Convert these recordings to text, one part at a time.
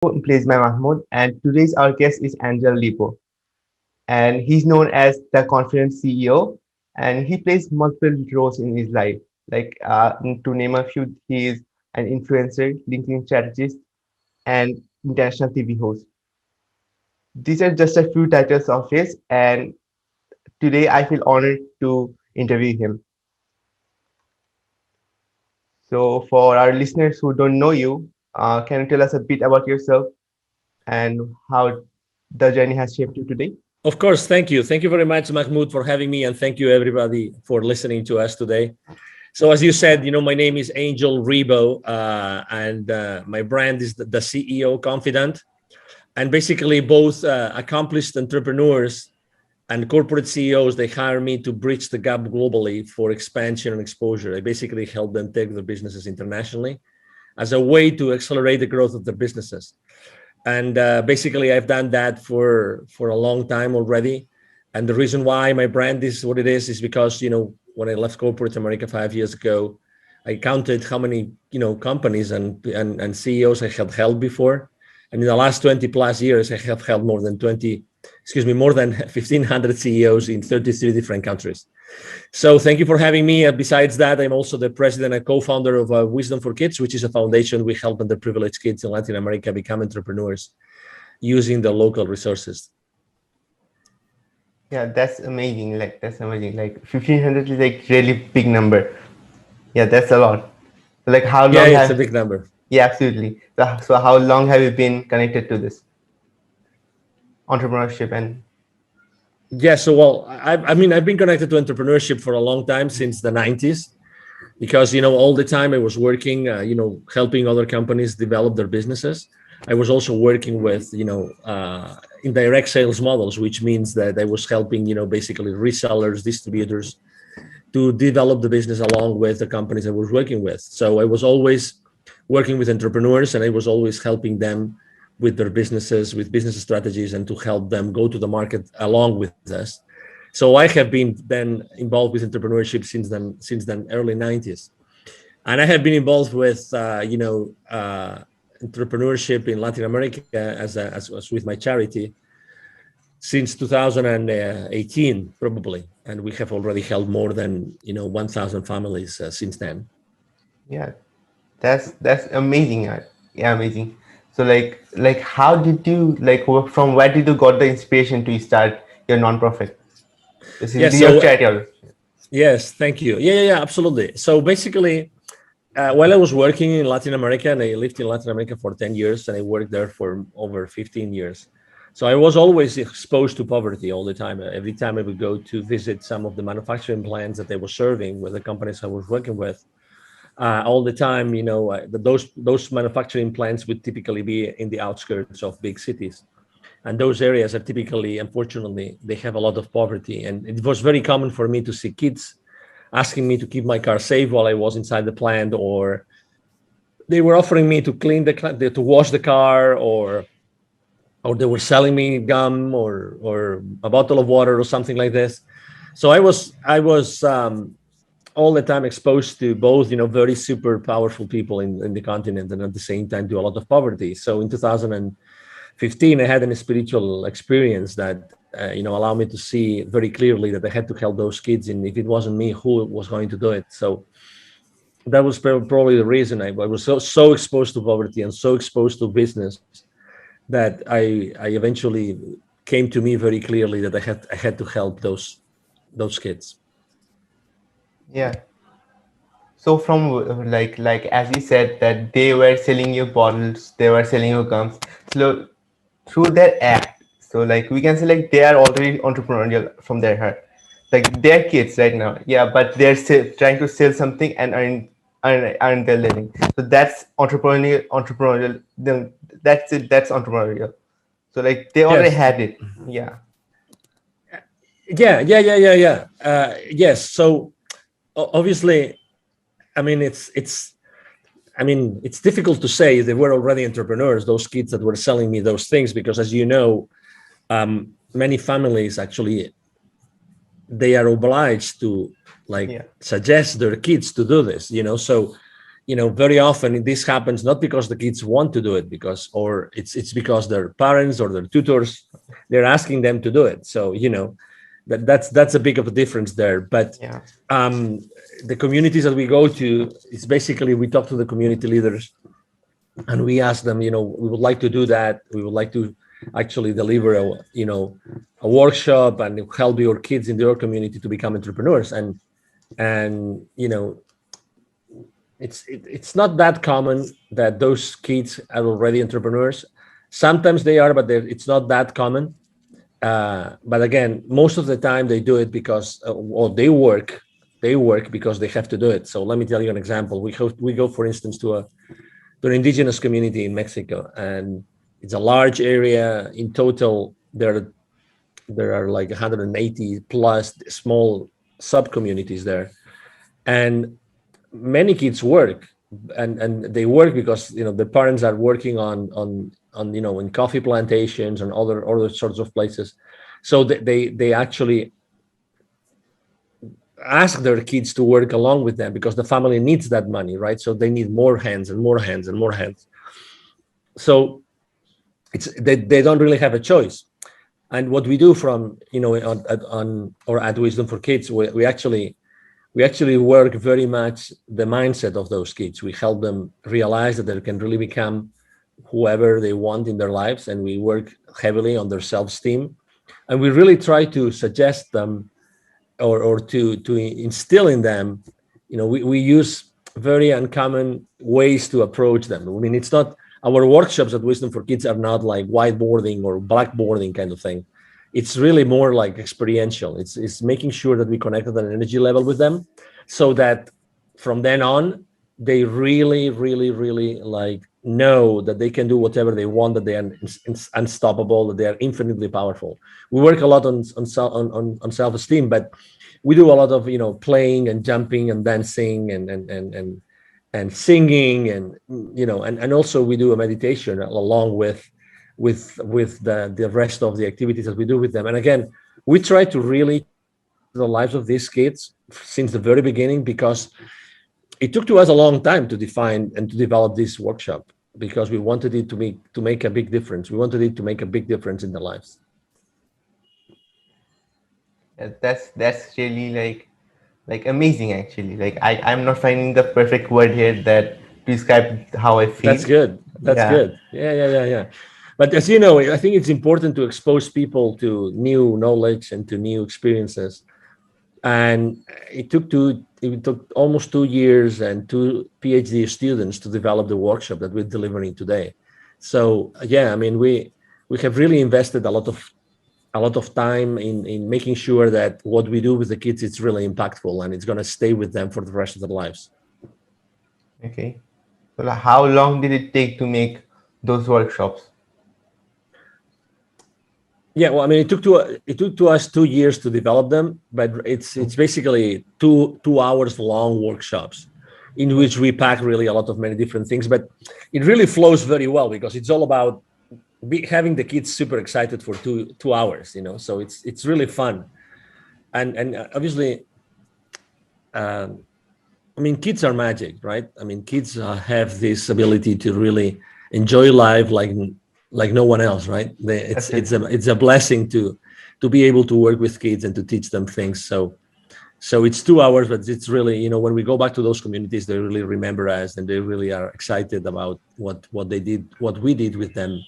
Plays by Mahmoud, and today's our guest is Angel Ribo, and he's known as the Confident CEO, and he plays multiple roles in his life. To name a few, he is an influencer, LinkedIn strategist, and international TV host. These are just a few titles of his, and today I feel honored to interview him. So, for our listeners who don't know you, can you tell us a bit about yourself and how the journey has shaped you today? Of course, thank you. Thank you very much, Mahmoud, for having me, and thank you everybody for listening to us today. So, as you said, my name is Angel Ribo, and my brand is the CEO Confidant. And basically, both accomplished entrepreneurs and corporate CEOs, they hire me to bridge the gap globally for expansion and exposure. I basically help them take their businesses internationally as a way to accelerate the growth of their businesses. And basically, I've done that for a long time already. And the reason why my brand is what it is because when I left corporate America 5 years ago, I counted how many companies and CEOs I had held before, and in the last 20 plus years, I have held more than 1,500 CEOs in 33 different countries. So thank you for having me. Besides that, I'm also the president and co-founder of Wisdom for Kids, which is a foundation we help underprivileged kids in Latin America become entrepreneurs using the local resources. Yeah, that's amazing. That's amazing. 1,500 is like really big number. Yeah, that's a lot. Like how Yeah, long it's a have? big number. Yeah, absolutely. So how long have you been connected to this entrepreneurship and? Yeah, so well, I mean, I've been connected to entrepreneurship for a long time, since the 90s, because all the time I was working, helping other companies develop their businesses. I was also working with indirect sales models, which means that I was helping basically resellers, distributors, to develop the business along with the companies I was working with. So I was always working with entrepreneurs, and I was always helping them with their businesses, with business strategies, and to help them go to the market along with us. So I have been then involved with entrepreneurship since then early 90s. And I have been involved with entrepreneurship in Latin America as with my charity since 2018 probably, and we have already helped more than 1,000 families since then. Yeah, that's amazing. Yeah, amazing. So how did you from where did you got the inspiration to start your nonprofit? This Yeah, is your so charity. yes, thank you. Yeah, absolutely. So basically, while I was working in Latin America, and I lived in Latin America for 10 years, and I worked there for over 15 years. So I was always exposed to poverty all the time. Every time I would go to visit some of the manufacturing plants that they were serving with the companies I was working with, all the time, those manufacturing plants would typically be in the outskirts of big cities. And those areas are typically, unfortunately, they have a lot of poverty. And it was very common for me to see kids asking me to keep my car safe while I was inside the plant, or they were offering me to clean to wash the car, or they were selling me gum or a bottle of water or something like this. So I was all the time exposed to both, very super powerful people in the continent, and at the same time to a lot of poverty. So in 2015, I had a spiritual experience that allowed me to see very clearly that I had to help those kids, and if it wasn't me, who was going to do it? So that was probably the reason I was so exposed to poverty and so exposed to business that I eventually came to me very clearly that I had to help those kids. Yeah. So from as you said that they were selling you bottles, they were selling you gums. So through their act, so we can say they are already entrepreneurial from their heart. Like they're kids right now, yeah, but they're still trying to sell something and earn their living. So that's entrepreneurial. Then that's it. That's entrepreneurial. So they already Yes. had it. Yeah. Yeah. Yes. So obviously, I mean, it's difficult to say they were already entrepreneurs, those kids that were selling me those things, because as you know, many families actually, they are obliged to Yeah. suggest their kids to do this, so very often this happens not because the kids want to do it, because or it's because their parents or their tutors, they're asking them to do it. So that's a big of a difference there. But Yeah. um, the communities that we go to, it's basically we talk to the community leaders and we ask them, we would like to do that. We would like to actually deliver a workshop and help your kids in your community to become entrepreneurs. And it's not that common that those kids are already entrepreneurs. Sometimes they are, but it's not that common. But again, most of the time they do it because, or they work because they have to do it. So let me tell you an example. We go, for instance, to an indigenous community in Mexico, and it's a large area. In total, there are like 180 plus small sub communities there, and many kids work, and they work because the parents are working on in coffee plantations and other sorts of places. So they actually ask their kids to work along with them because the family needs that money, right? So they need more hands and more hands and more hands. So they don't really have a choice. And what we do from on or at Wisdom for Kids, we actually work very much the mindset of those kids. We help them realize that they can really become whoever they want in their lives, and we work heavily on their self-esteem. And we really try to suggest them, or to instill in them. We use very uncommon ways to approach them. I mean, it's not, our workshops at Wisdom for Kids are not like whiteboarding or blackboarding kind of thing. It's really more like experiential. It's making sure that we connect at an energy level with them, so that from then on they really, really, really like know that they can do whatever they want, that they are unstoppable, that they are infinitely powerful. We work a lot on self-esteem, but we do a lot of playing and jumping and dancing and singing, and also we do a meditation along with the rest of the activities that we do with them. And again, we try to really change the lives of these kids since the very beginning, because it took to us a long time to define and to develop this workshop, because we wanted it to make a big difference. We wanted it to make a big difference in their lives. That's really like amazing actually. Like I'm not finding the perfect word here that to describe how I That's feel. good. That's Yeah. good. Yeah, yeah, yeah, yeah. But as you know, I think it's important to expose people to new knowledge and to new experiences. And it took almost 2 years and two PhD students to develop the workshop that we're delivering today. So yeah, I mean, we have really invested a lot of time in making sure that what we do with the kids is really impactful, and it's going to stay with them for the rest of their lives. Okay. So like, how long did it take to make those workshops? Yeah, well, I mean, it took to us 2 years to develop them, but it's basically two hours long workshops in which we pack really a lot of many different things. But it really flows very well because it's all about having the kids super excited for two hours. So it's really fun, and obviously, um, I mean, kids are magic, right? I mean, kids have this ability to really enjoy life like no one else, right? It's a blessing to be able to work with kids and to teach them things. So it's 2 hours, but it's really, when we go back to those communities, they really remember us and they really are excited about what they did, what we did with them,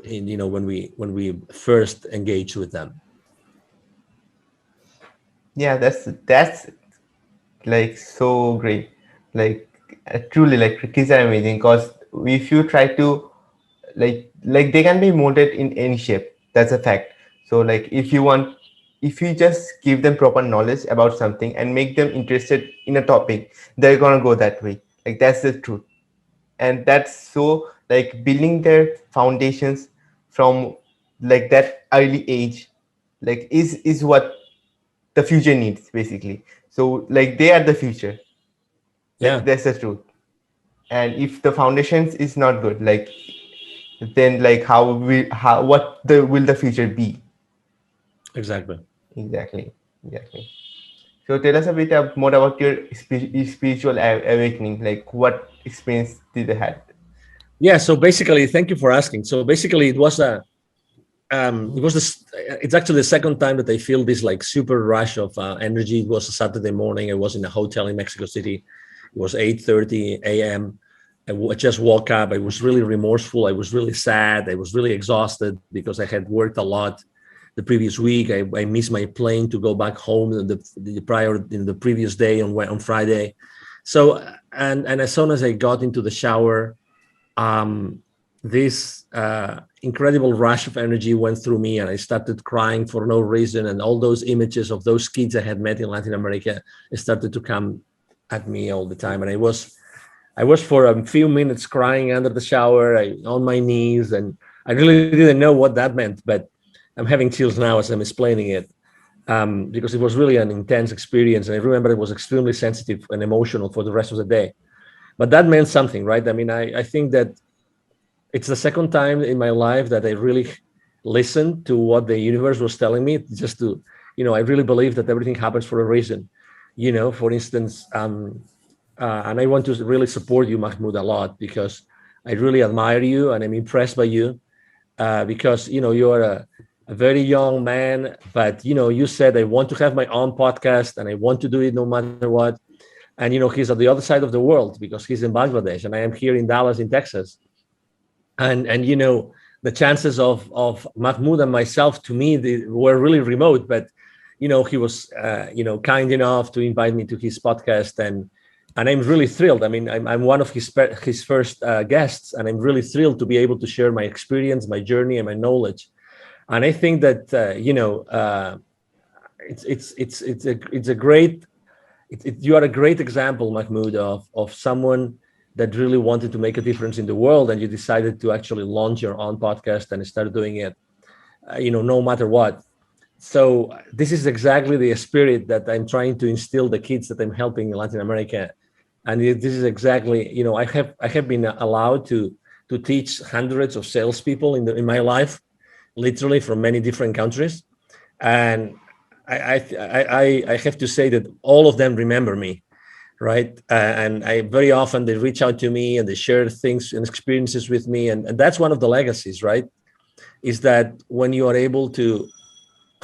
in when we first engaged with them. Yeah, that's like so great. Like truly, like kids are amazing because if you try to like they can be molded in any shape. That's a fact. So like if you just give them proper knowledge about something and make them interested in a topic, they're gonna go that way. Like that's the truth. And that's so like building their foundations from like that early age like is what the future needs basically. So like they are the future. Yeah, That's the truth. And if the foundations is not good, like then like how what the will the future be? exactly. Exactly. Exactly. So tell us a bit more about your spiritual awakening. Like what experience did you had? Yeah. So basically, thank you for asking. So basically, it was this. It's actually the second time that I feel this like super rush of energy. It was a Saturday morning. I was in a hotel in Mexico City. It was 8:30 a.m. I just woke up. I was really remorseful. I was really sad. I was really exhausted because I had worked a lot the previous week. I missed my plane to go back home the previous day on Friday. So and as soon as I got into the shower, um, this incredible rush of energy went through me, and I started crying for no reason. And all those images of those kids I had met in Latin America started to come at me all the time. And I was for a few minutes crying under the shower, on my knees, and I really didn't know what that meant. But I'm having chills now as I'm explaining it, because it was really an intense experience, and I remember it was extremely sensitive and emotional for the rest of the day. But that meant something, right? I mean, I think that it's the second time in my life that I really listened to what the universe was telling me. Just to, I really believe that everything happens for a reason. For instance, and I want to really support you, Mahmoud, a lot, because I really admire you and I'm impressed by you, because you are a very young man, but you said I want to have my own podcast and I want to do it no matter what. And he's at the other side of the world because he's in Bangladesh and I am here in Dallas, in Texas. And the chances of Mahmoud and myself, to me, they were really remote. But he was kind enough to invite me to his podcast, and I'm really thrilled. I mean, I'm one of his first guests, and I'm really thrilled to be able to share my experience, my journey, and my knowledge. And I think that it's a great you are a great example, Mahmoud, of someone that really wanted to make a difference in the world, and you decided to actually launch your own podcast and start doing it, no matter what. So this is exactly the spirit that I'm trying to instill the kids that I'm helping in Latin America, and this is exactly, I have been allowed to teach hundreds of salespeople in my life, literally from many different countries, and I have to say that all of them remember me, right? And I very often they reach out to me and they share things and experiences with me, and that's one of the legacies, right? Is that when you are able to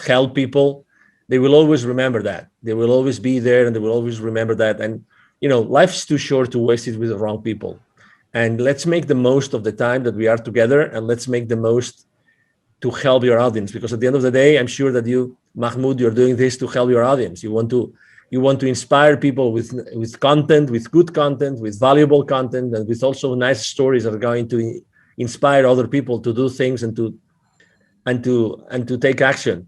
help people, they will always remember that. They will always be there, and they will always remember that. And life's too short to waste it with the wrong people. And let's make the most of the time that we are together, and let's make the most to help your audience, because at the end of the day, I'm sure that you, Mahmoud, you're doing this to help your audience. You want to inspire people with content, with good content, with valuable content, and with also nice stories that are going to inspire other people to do things and to take action.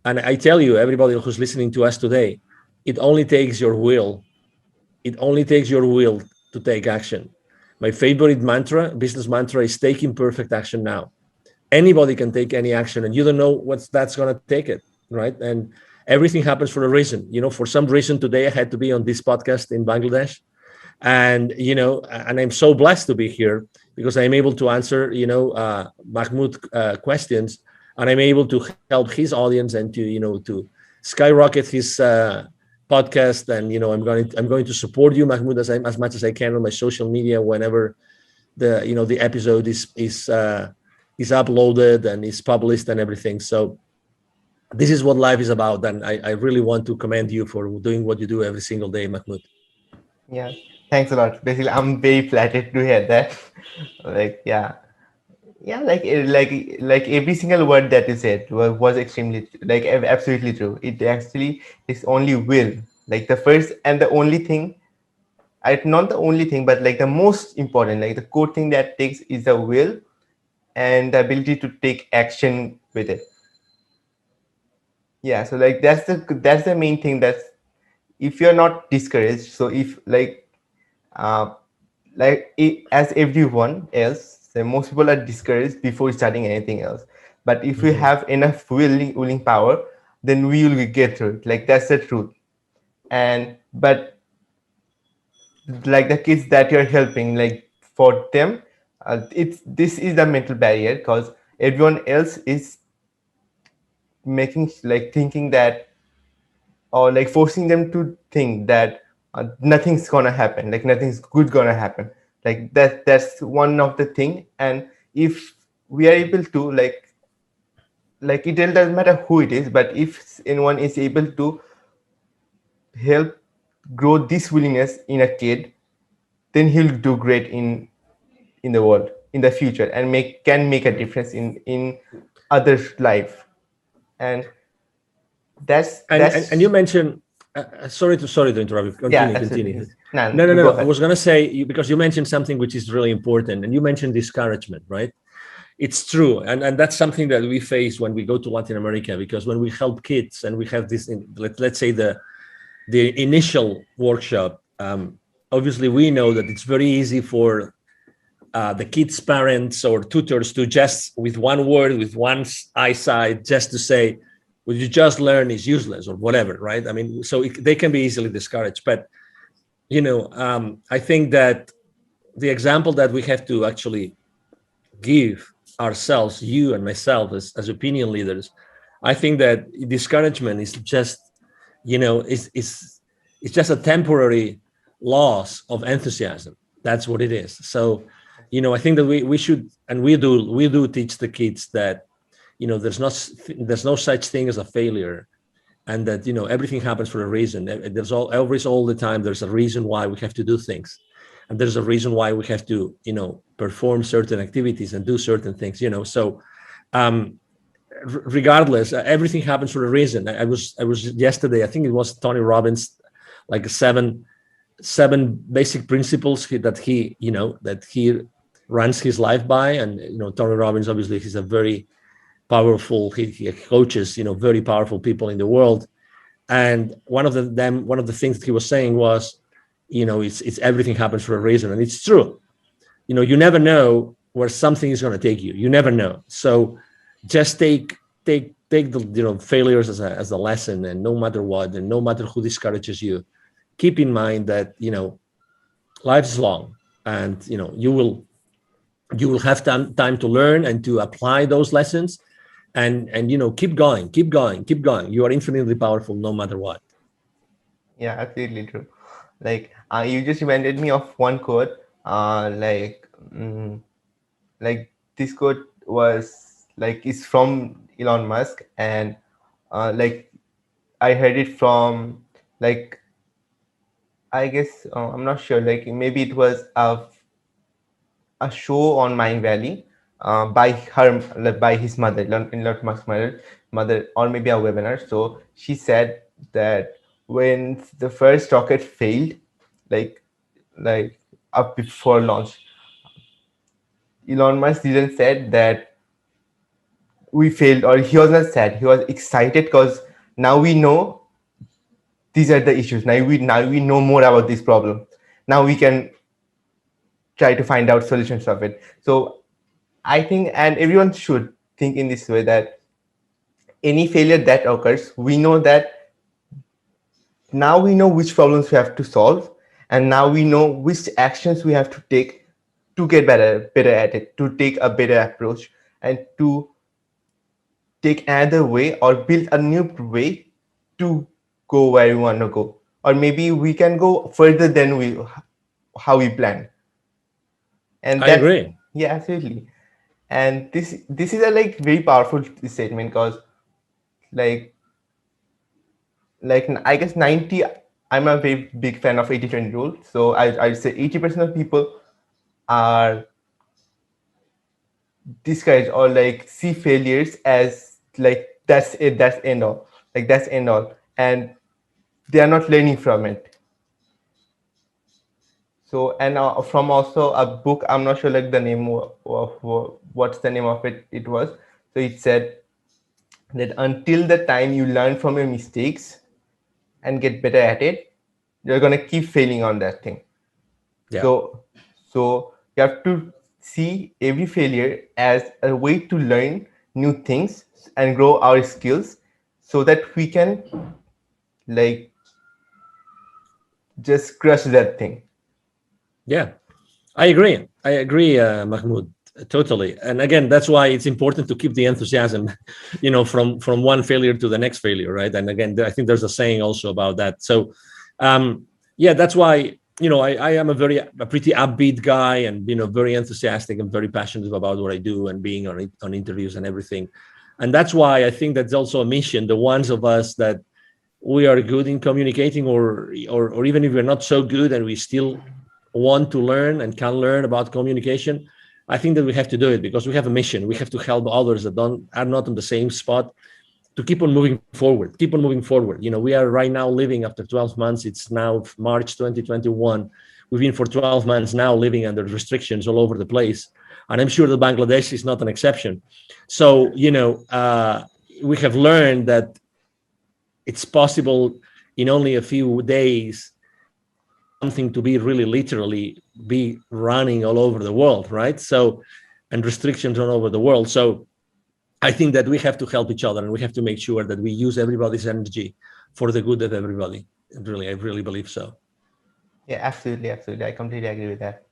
And I tell you, everybody who's listening to us today, it only takes your will. It only takes your will to take action. My favorite business mantra, is taking perfect action now. Anybody can take any action, and you don't know what's that's going to take it, right? And everything happens for a reason. For some reason today I had to be on this podcast in Bangladesh, and I'm so blessed to be here because I'm able to answer Mahmoud questions, and I'm able to help his audience and to skyrocket his podcast. And I'm going to support you, Mahmoud, as much as I can on my social media whenever the episode is uploaded and is published and everything. So this is what life is about, and I really want to commend you for doing what you do every single day, Mahmoud. Yeah, thanks a lot. Basically, I'm very flattered to hear that. Like, yeah, yeah, like every single word that you said was extremely like absolutely true. It actually is only will, like the first and the only thing. Not the only thing, but like the most important, like the core thing that takes is the will and the ability to take action with it. Yeah, so like that's the main thing. That's if you're not discouraged. So if uh, as everyone else, so most people are discouraged before starting anything else. But if we Mhm. have enough willing power, then we will get through it. Like that's the truth. And but like the kids that you're helping, like for them, it's this is the mental barrier because everyone else is making like thinking that or like forcing them to think that nothing's gonna happen, like nothing's good gonna happen. Like that's one of the thing. And if we are able to like it doesn't matter who it is, but if anyone is able to help grow this willingness in a kid, then he'll do great in the world in the future, and make a difference in others life. And And you that's mentioned, sorry to interrupt you. yeah, Continue. absolutely. Nah, No, no, go no. I ahead. was gonna say because you mentioned something which is really important, and you mentioned discouragement, right? It's true, and that's something that we face when we go to Latin America, because when we help kids and we have this, let's say the initial workshop, obviously we know that it's very easy for the kids' parents or tutors to just with one word, with one eyesight, just to say, "What you just learn is useless" or whatever, right? I mean, so they can be easily discouraged. But I think that the example that we have to actually give ourselves, you and myself, as opinion leaders, I think that discouragement is just, it's just a temporary loss of enthusiasm. That's what it is. So, I think that we should, and we do teach the kids that, there's no such thing as a failure, and that everything happens for a reason. There's all the time there's a reason why we have to do things, and there's a reason why we have to perform certain activities and do certain things. So um regardless, everything happens for a reason. I was yesterday, I think it was Tony Robbins, like seven basic principles that he runs his life by. And Tony Robbins, obviously, he's a very powerful, he coaches very powerful people in the world. And one of the things that he was saying was, it's everything happens for a reason. And it's true. You never know where something is going to take you. You never know. So just take the failures as a lesson. And no matter what, and no matter who discourages you, keep in mind that life is long, and you will have time to learn and to apply those lessons. And keep going, keep going, keep going. You are infinitely powerful no matter what. Yeah, absolutely true. Like you just reminded me of one quote. Like this quote was like is from Elon Musk, and like I heard it from like I guess I'm not sure. Like maybe it was a show on Mind Valley by her like, by his mother, Elon Musk's mother, or maybe a webinar. So she said that when the first rocket failed, like like up before launch, Elon Musk didn't said that we failed, or he was not sad. He was excited because now we know these are the issues. Now we know more about this problem. Now we can try to find out solutions of it. So I think, and everyone should think in this way, that any failure that occurs, we know that now we know which problems we have to solve, and now we know which actions we have to take to get better at it, to take a better approach, and to take another way or build a new way to go where we want to go, or maybe we can go further than we how we plan. And I that, agree. yeah, absolutely. And this is a like very powerful statement, because like I guess 90, I'm a very big fan of 80/20 rule. So I'd say 80% of people are discouraged or like see failures as like that's it, that's end all, like that's end all, and they are not learning from it. So, and from also a book, I'm not sure like the name of what's the name of it, it was. So it said that until the time you learn from your mistakes and get better at it, you're gonna keep failing on that thing. Yeah. So, so you have to see every failure as a way to learn new things and grow our skills, so that we can like just crush that thing. Yeah, I agree. I agree, Mahmoud. Totally. And again, that's why it's important to keep the enthusiasm, from one failure to the next failure, right? And again, I think there's a saying also about that. So, yeah, that's why, I am a pretty upbeat guy, and very enthusiastic and very passionate about what I do, and being on interviews and everything. And that's why I think that's also a mission. The ones of us that we are good in communicating, or even if we're not so good and we still want to learn and can learn about communication, I think that we have to do it because we have a mission. We have to help others that are not on the same spot, to keep on moving forward, keep on moving forward. We are right now living, after 12 months, it's now March 2021. We've been for 12 months now living under restrictions all over the place. And I'm sure that Bangladesh is not an exception. So, we have learned that it's possible in only a few days for something to be really literally be running all over the world, right? So, and restrictions all over the world. So I think that we have to help each other, and we have to make sure that we use everybody's energy for the good of everybody. Really, I really believe so. Yeah, absolutely, absolutely. I completely agree with that.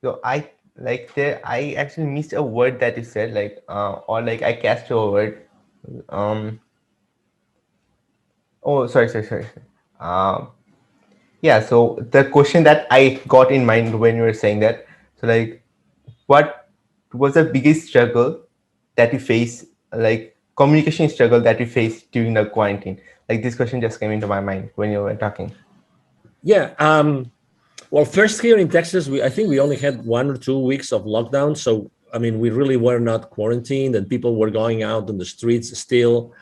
So I actually missed a word that you said, or like I catched a word. Um, oh, sorry. Um, yeah. So the question that I got in mind when you were saying that, so like, what was the biggest struggle that you face, like communication struggle that you faced during the quarantine? Like this question just came into my mind when you were talking. Yeah. Well, first, here in Texas, I think we only had 1 or 2 weeks of lockdown. So, I mean, we really were not quarantined, and people were going out on the streets still.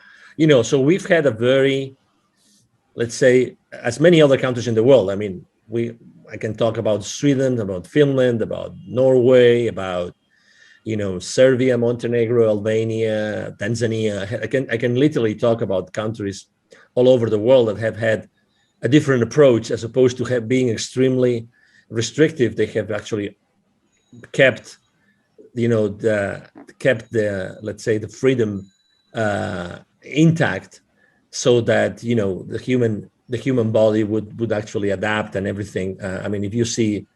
So we've had a very, let's say, as many other countries in the world. I mean, I can talk about Sweden, about Finland, about Norway, about Serbia, Montenegro, Albania, Tanzania. I can literally talk about countries all over the world that have had a different approach, as opposed to being extremely restrictive. They have actually kept, the, let's say, the freedom intact, so that the human body would actually adapt and everything. I mean, if you see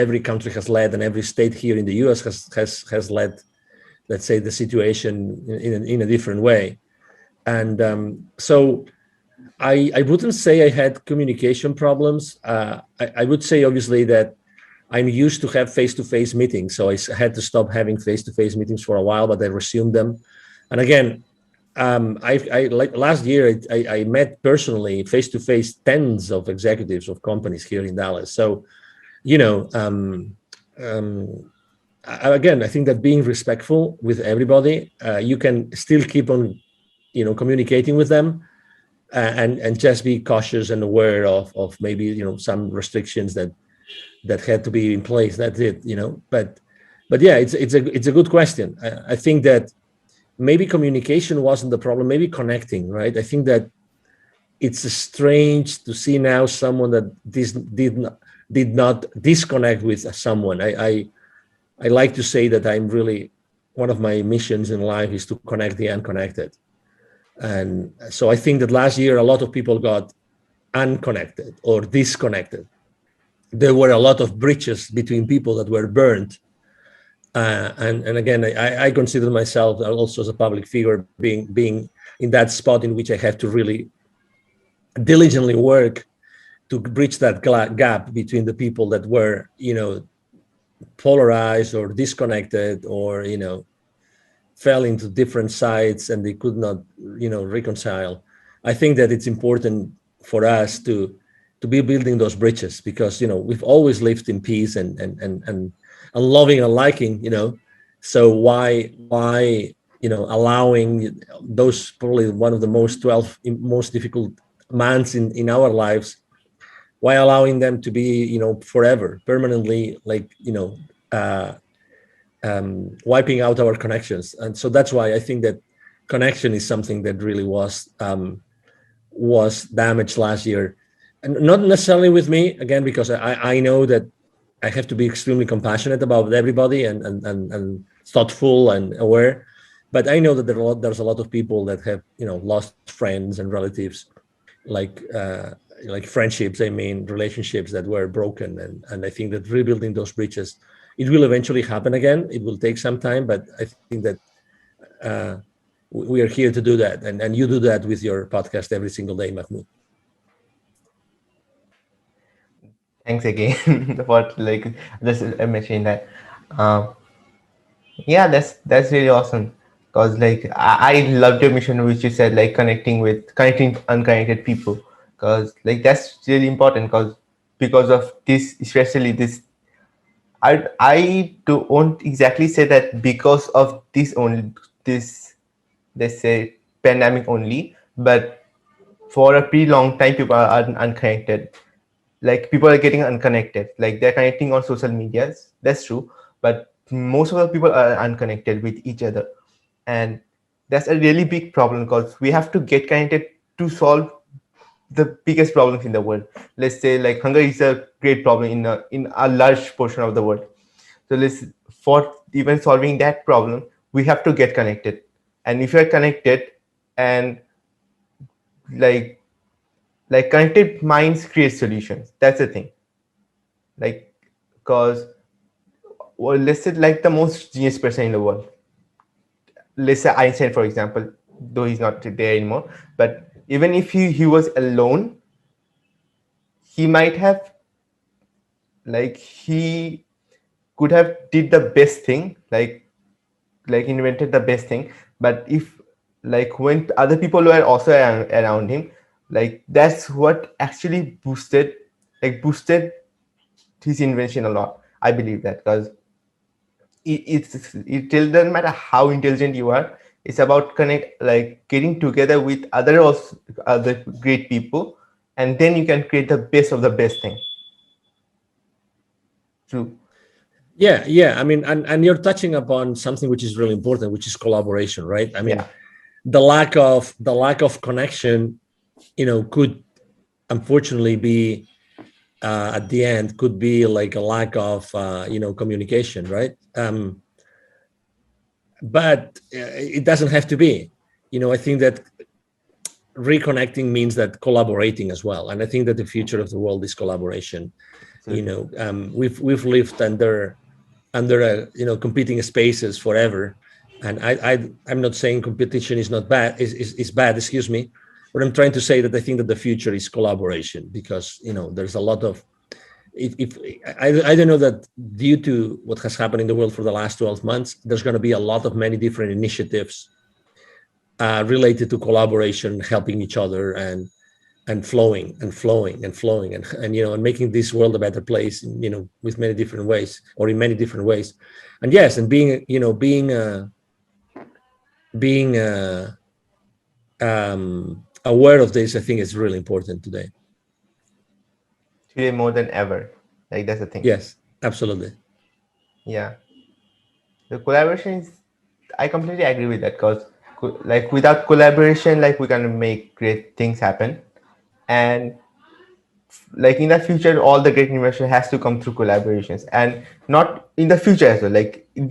every country has led, and every state here in the US has led, let's say, the situation in a different way. And so I wouldn't say I had communication problems. I would say, obviously, that I'm used to have face-to-face meetings, so I had to stop having face-to-face meetings for a while, but I resumed them. And again, I like last year, I met personally face-to-face tens of executives of companies here in Dallas. So, you know, again, I think that being respectful with everybody, you can still keep on, communicating with them, and just be cautious and aware of maybe some restrictions that had to be in place. That's it. But yeah, it's a good question. I think that maybe communication wasn't the problem. Maybe connecting, right? I think that it's strange to see now someone that did not disconnect with someone. I like to say that I'm really, one of my missions in life is to connect the unconnected. And so I think that last year a lot of people got unconnected or disconnected. There were a lot of bridges between people that were burned. And again, I consider myself also as a public figure being in that spot in which I have to really diligently work to bridge that gap between the people that were, polarized or disconnected, or, fell into different sides and they could not, reconcile. I think that it's important for us to be building those bridges, because, we've always lived in peace and loving and liking, so why allowing those, probably one of the most difficult months in our lives, why allowing them to be, forever, permanently, like, wiping out our connections. And so that's why I think that connection is something that really was damaged last year, and not necessarily with me, again, because I know that I have to be extremely compassionate about everybody, and thoughtful and aware. But I know that there's a lot of people that have, lost friends and relatives, like, like friendships, I mean relationships that were broken, and I think that rebuilding those bridges, it will eventually happen again. It will take some time, but I think that uh, we are here to do that, and you do that with your podcast every single day, Mahmoud. Thanks again for like just mentioning that. Um, yeah, that's really awesome. Cause like I loved your mission, which you said like connecting unconnected people. Cause like that's really important. Cause because of this, especially this, I don't exactly say that because of this only this, let's say, pandemic only, but for a pretty long time people are unconnected. Like people are getting unconnected, like they're connecting on social medias, that's true, but most of the people are unconnected with each other. And that's a really big problem because we have to get connected to solve the biggest problems in the world. Let's say like hunger is a great problem in a large portion of the world. So let's, for even solving that problem, we have to get connected. And if you're connected, and like connected minds create solutions, that's the thing. Like, because, well, let's say like the most genius person in the world, let's say Einstein for example, though he's not there anymore, but even if he was alone, he might have, like, he could have did the best thing, like invented the best thing. But if, like, when other people were also around him, like that's what actually boosted his invention a lot. I believe that, because it doesn't matter how intelligent you are. It's about connect, like getting together with other great people, and then you can create the best of the best thing. True. Yeah, yeah. I mean, and you're touching upon something which is really important, which is collaboration, right? I Yeah. mean, the lack of connection, could unfortunately be at the end could be like a lack of communication, right? But it doesn't have to be. I think that reconnecting means that collaborating as well, and I think that the future of the world is collaboration. Absolutely. We've lived under competing spaces forever, and I'm not saying competition is not bad, is bad, excuse me, but I'm trying to say that I think that the future is collaboration, because there's a lot of, if I don't know, that due to what has happened in the world for the last 12 months, there's going to be a lot of many different initiatives related to collaboration, helping each other, and flowing and flowing and flowing, and making this world a better place, with many different ways, or in many different ways. And yes, and being aware of this, I think, is really important today. Today more than ever. Like that's the thing. Yes, absolutely. Yeah. The collaboration is, I completely agree with that, because like without collaboration, like we can make great things happen. And like in the future, all the great innovation has to come through collaborations, and not in the future as well, like in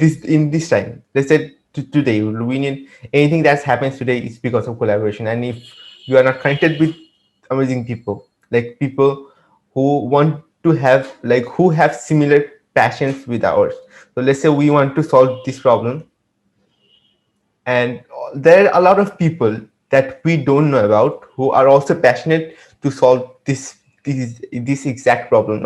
this time, let's say today we need anything that happens today is because of collaboration. And if you are not connected with amazing people, like people who want to have, like who have similar passions with ours, so let's say we want to solve this problem, and there are a lot of people that we don't know about who are also passionate to solve this exact problem,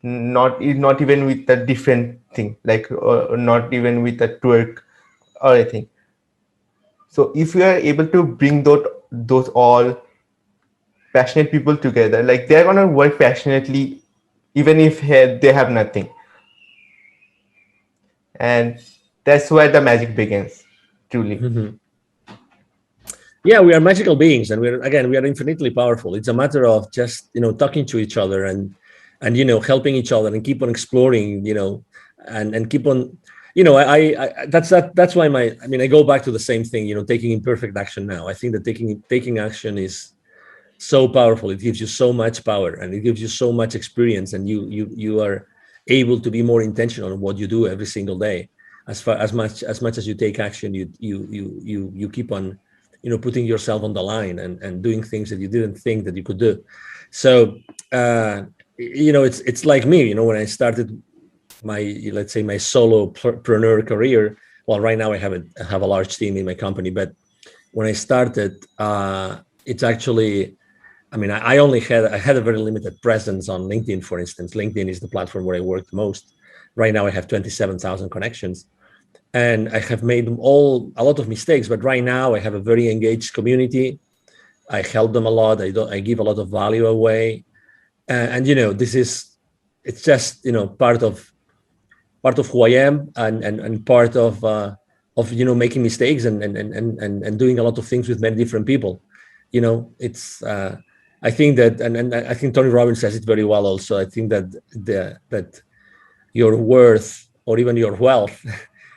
not even with a different thing, like not even with a twerk or anything. So if we are able to bring those all passionate people together, like they're gonna work passionately even if they have nothing. And that's where the magic begins, truly. Mhm. Yeah, we are magical beings, and we are infinitely powerful. It's a matter of just talking to each other, and helping each other, and keep on exploring, and keep on, that's why I go back to the same thing, taking imperfect action now. I think that taking action is so powerful. It gives you so much power, and it gives you so much experience, and you are able to be more intentional on what you do every single day. As much as you take action, you keep on putting yourself on the line and doing things that you didn't think that you could do. So it's like me, when I started my, let's say, my solopreneur career. Well, right now I have a large team in my company, but when I started, it's actually, I mean, I had a very limited presence on LinkedIn, for instance. LinkedIn is the platform where I work the most. Right now I have 27,000 connections, and I have made a lot of mistakes, but right now I have a very engaged community. I help them a lot. I give a lot of value away. And this is, it's just, part of who I am, and part of making mistakes, and doing a lot of things with many different people. It's I think that, and I think Tony Robbins says it very well also. I think that that your worth, or even your wealth,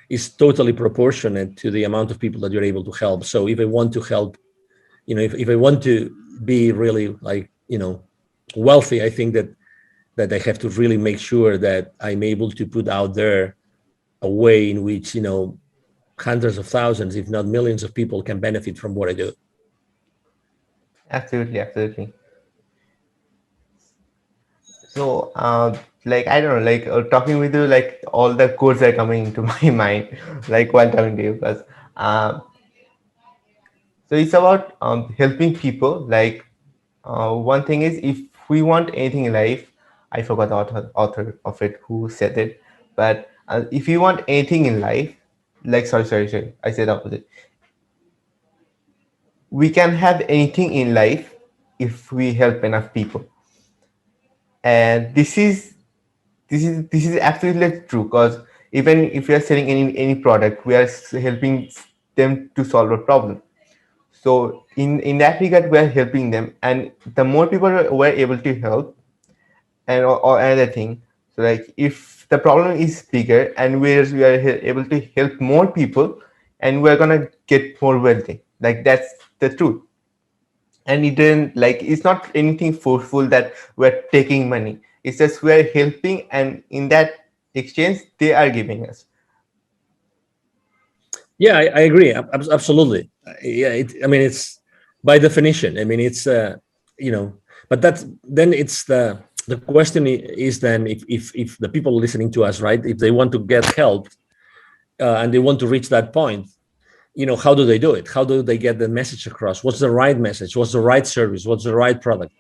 is totally proportionate to the amount of people that you're able to help. So if I want to help, if I want to be really, like, wealthy, I think that I have to really make sure that I'm able to put out there a way in which, hundreds of thousands, if not millions of people can benefit from what I do. Absolutely, absolutely. So, like, I don't know, like, talking with you, like all the codes are coming into my mind, like while talking to you, because um, so it's about helping people. Like, one thing is, if we want anything in life, I forgot the author of it who said it, but if you want anything in life, like, sorry, I said opposite. We can have anything in life if we help enough people, and this is absolutely true, because even if we are selling any product, we are helping them to solve a problem. So in that regard, we are helping them, and the more people we're able to help, and or another thing, so like if the problem is bigger and we are able to help more people, and we're gonna get more wealthy, like that's the truth. And it didn't, like, it's not anything forceful that we're taking money. It's just we're helping, and in that exchange they are giving us. Yeah, I agree. Absolutely. Yeah, I mean, it's by definition. I mean, it's you know, but that's then it's the question is then, if the people listening to us, right, if they want to get help, and they want to reach that point, how do they do it? How do they get the message across? What's the right message? What's the right service? What's the right product?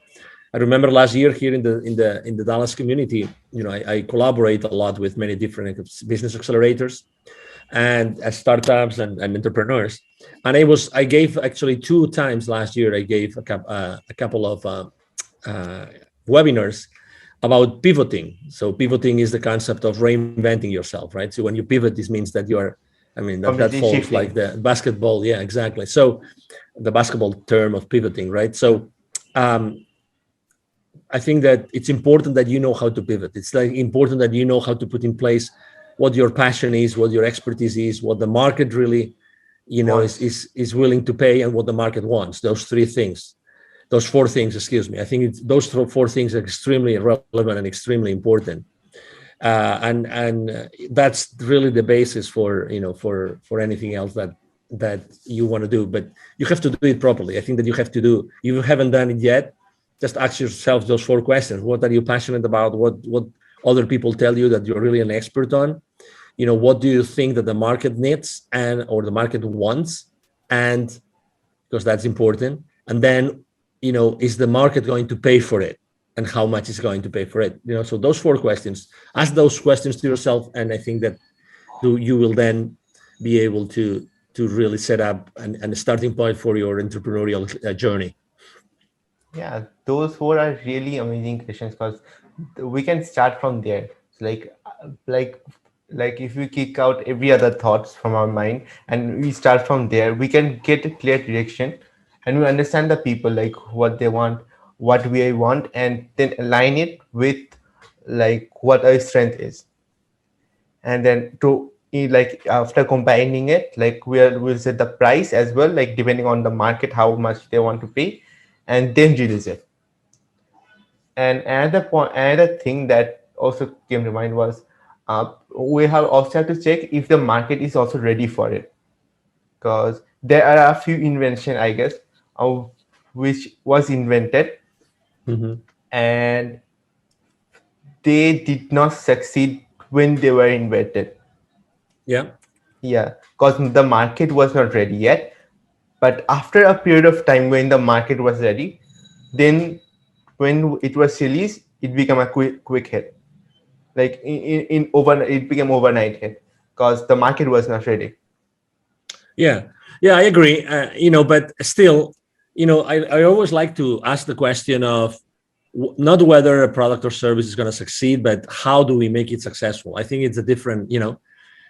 I remember last year here in the Dallas community, I collaborate a lot with many different business accelerators and startups and entrepreneurs. And I gave actually 2 times last year. I gave a couple of uh, webinars about pivoting. So pivoting is the concept of reinventing yourself, right? So when you pivot, this means that you are, I mean, that Completely falls like shifting. the basketball. Yeah, exactly. So the basketball term of pivoting, right? So um, I think that it's important that you know how to pivot. It's like important that you know how to put in place what your passion is, what your expertise is, what the market really, Wants. is willing to pay, and what the market wants. Those 3 things, those 4 things, excuse me. I think those 4 things are extremely relevant and extremely important. And that's really the basis for anything else that you want to do. But you have to do it properly. I think that you have to do. If you haven't done it yet, just ask yourself those 4 questions. What are you passionate about? What other people tell you that you're really an expert on? What do you think that the market needs and or the market wants? And because that's important. And then, is the market going to pay for it? And how much is going to pay for it? So those 4 questions, ask those questions to yourself. And I think that you will then be able to really set up a starting point for your entrepreneurial journey. Yeah, those four are really amazing questions, because we can start from there. So like if we kick out every other thoughts from our mind and we start from there, we can get a clear direction, and we understand the people, like what they want, what we want, and then align it with like what our strength is. And then to like after combining it, like we'll set the price as well, like depending on the market how much they want to pay, and then release it. And another thing that also came to mind was we have also have to check if the market is also ready for it, because there are a few invention, I guess, of which was invented Hmm. and they did not succeed when they were invented. Yeah. Yeah, because the market was not ready yet. But after a period of time when the market was ready, then when it was released, it became a quick hit. Like in overnight, it became overnight hit because the market was not ready. Yeah, yeah, I agree. But still, I always like to ask the question of not whether a product or service is going to succeed, but how do we make it successful? I think it's a different,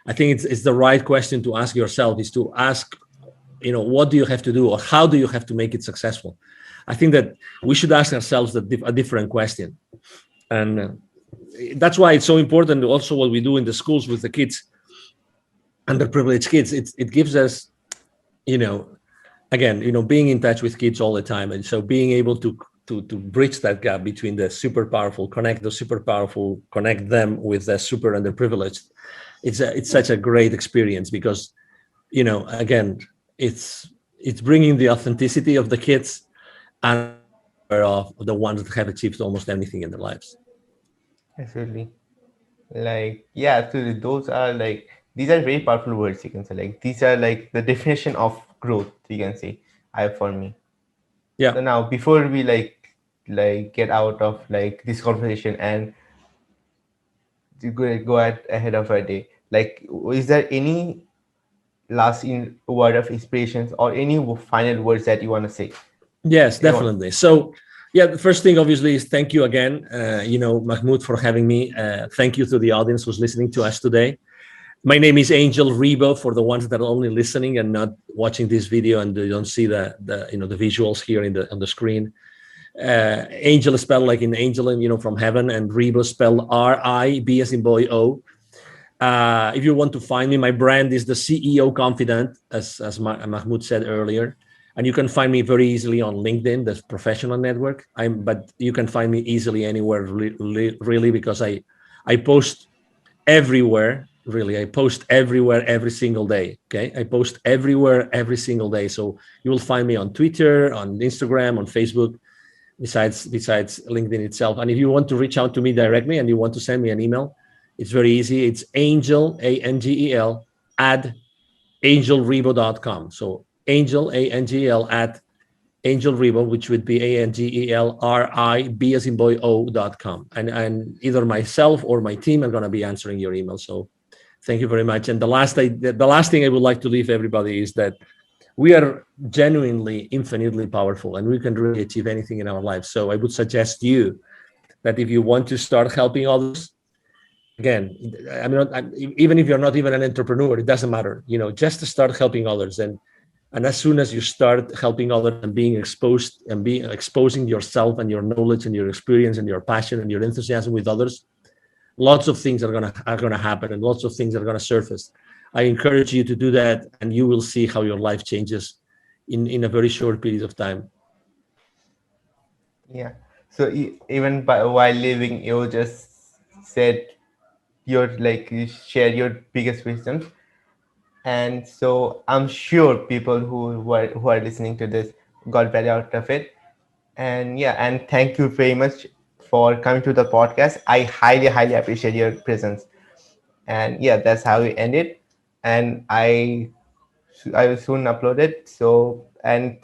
I think it's the right question to ask yourself is to ask, what do you have to do or how do you have to make it successful? I think that we should ask ourselves a different question. And that's why it's so important also what we do in the schools with the kids, underprivileged kids. It gives us, you know, again, being in touch with kids all the time, and so being able to bridge that gap between the super powerful, connect the super powerful, connect them with the super underprivileged. It's such a great experience because, again, it's bringing the authenticity of the kids and also the power of the ones that have achieved almost anything in their lives. Absolutely. Like, yeah, absolutely. Those are like, these are very powerful words, you can say. Like, these are like the definition of growth, you can say, I for me. So Yeah. now, before we like get out of like this conversation and to go ahead of our day, like, is there any last word of inspirations or any final words that you want to say? Yes, Anyone? definitely. So, yeah, the first thing obviously is thank you again, Mahmoud, for having me. Thank you to the audience who's listening to us today. My name is Angel Ribo for the ones that are only listening and not watching this video and they don't see the visuals here on the screen. Angel is spelled like in angel, and from heaven, and Ribo spelled R-I-B as in boy O. If you want to find me, my brand is the CEO Confidant, as Mahmoud said earlier, and you can find me very easily on LinkedIn, the professional network. But you can find me easily anywhere, really, because I post everywhere. Really, I post everywhere every single day. Okay, I post everywhere every single day. So you will find me on Twitter, on Instagram, on Facebook, besides LinkedIn itself. And if you want to reach out to me directly and you want to send me an email, it's very easy. It's Angel, Angel, at angelribo.com. So Angel, Angel, at angelribo, which would be ANGELRIB as in boy O.com. And either myself or my team are going to be answering your email. So thank you very much. And the last thing I would like to leave everybody is that we are genuinely infinitely powerful and we can really achieve anything in our lives. So I would suggest you that if you want to start helping others, again, even if you're not even an entrepreneur, it doesn't matter, just to start helping others. And as soon as you start helping others and being exposed and being exposing yourself and your knowledge and your experience and your passion and your enthusiasm with others, lots of things are gonna happen and lots of things are gonna surface. I encourage you to do that, and you will see how your life changes in a very short period of time. Yeah. So even while living, you just said your like you share your biggest wisdom, and so I'm sure people who are listening to this got value out of it. And yeah, and thank you very much for coming to the podcast. I highly appreciate your presence. And yeah, that's how we end it. And I will soon upload it. So and